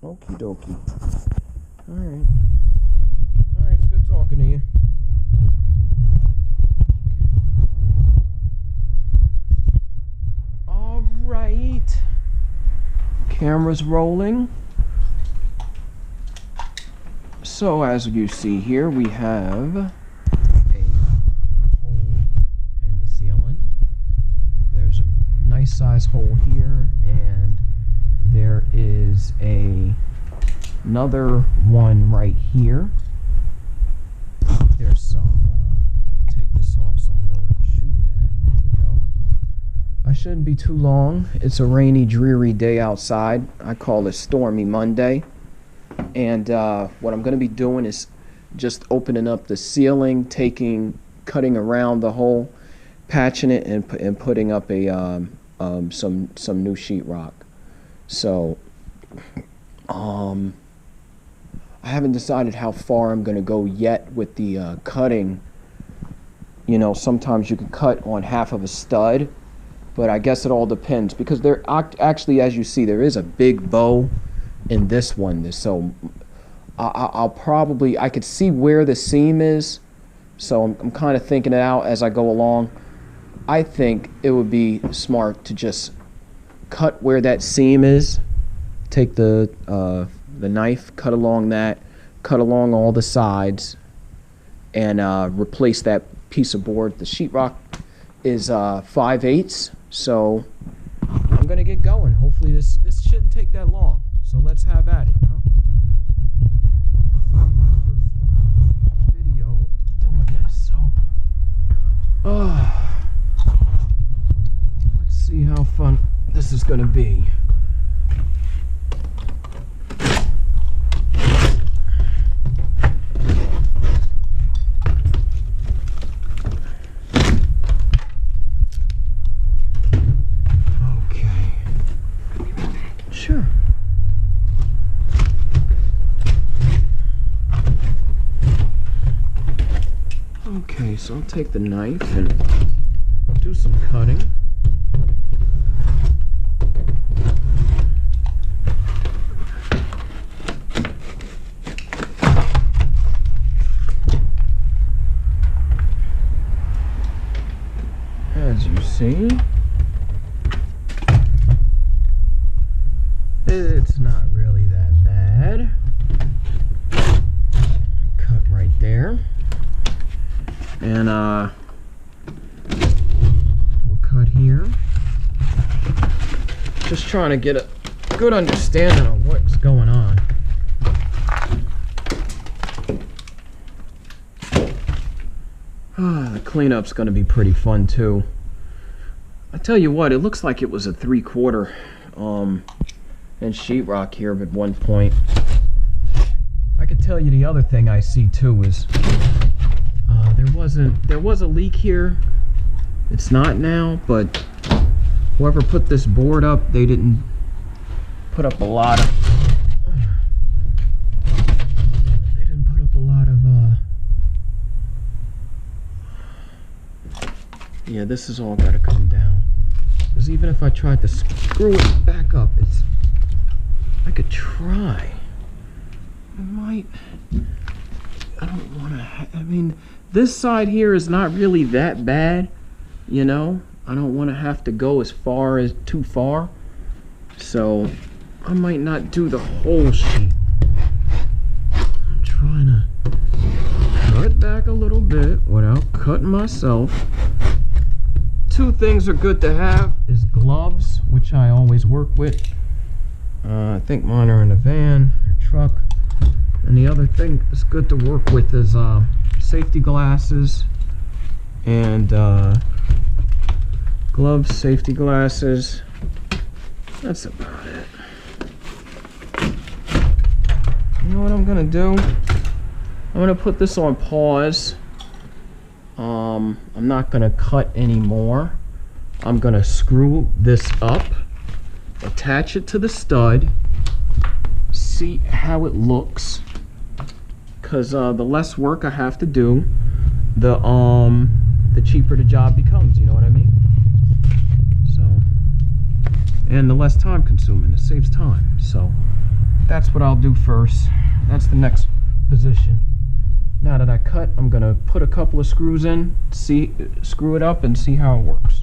Okie dokie. Alright. Alright, it's good talking to you. Alright. Camera's rolling. So as you see here, we have a hole in the ceiling. There's a nice size hole here, and there is another one right here. There's some, take this off so I'll know what I'm shooting at. There we go. I shouldn't be too long. It's a rainy, dreary day outside. I call it Stormy Monday. And what I'm going to be doing is just opening up the ceiling, cutting around the hole, patching it, and putting up a some new sheetrock. So I haven't decided how far I'm going to go yet with the cutting. You know, sometimes you can cut on half of a stud, but I guess it all depends, because there actually, as you see, there is a big bow in this one. So I could see where the seam is, so I'm kind of thinking it out as I go along. I think it would be smart to just cut where that seam is, take the knife, cut along that, cut along all the sides, and replace that piece of board. The sheetrock is 5/8, so I'm gonna get going. Hopefully this shouldn't take that long. So let's have at it, huh? My first video doing this, so let's see how fun this is gonna be. Okay. Sure. Okay, so I'll take the knife and do some cutting. As you see, it's not really that bad. Cut right there. And we'll cut here. Just trying to get a good understanding of what's going on. The cleanup's going to be pretty fun too. I tell you what, it looks like it was a 3/4 inch sheetrock here at one point. I could tell you the other thing I see too is there was a leak here. It's not now, but whoever put this board up, they didn't put up a lot of yeah, this has all got to come down, because even if I tried to screw it back up, I could try. I don't want to, I mean, this side here is not really that bad, you know. I don't want to have to go as far as too far, so I might not do the whole sheet. I'm trying to cut back a little bit without cutting myself. Two things are good to have is gloves, which I always work with. I think mine are in the van or truck. And the other thing that's good to work with is safety glasses and gloves, safety glasses. That's about it. You know what I'm gonna do? I'm gonna put this on pause. I'm not gonna cut anymore. I'm gonna screw this up, attach it to the stud, see how it looks, because the less work I have to do, the cheaper the job becomes, you know what I mean? So, and the less time consuming, it saves time. So that's what I'll do first. That's the next position. Now that I cut, I'm gonna put a couple of screws in, screw it up and see how it works.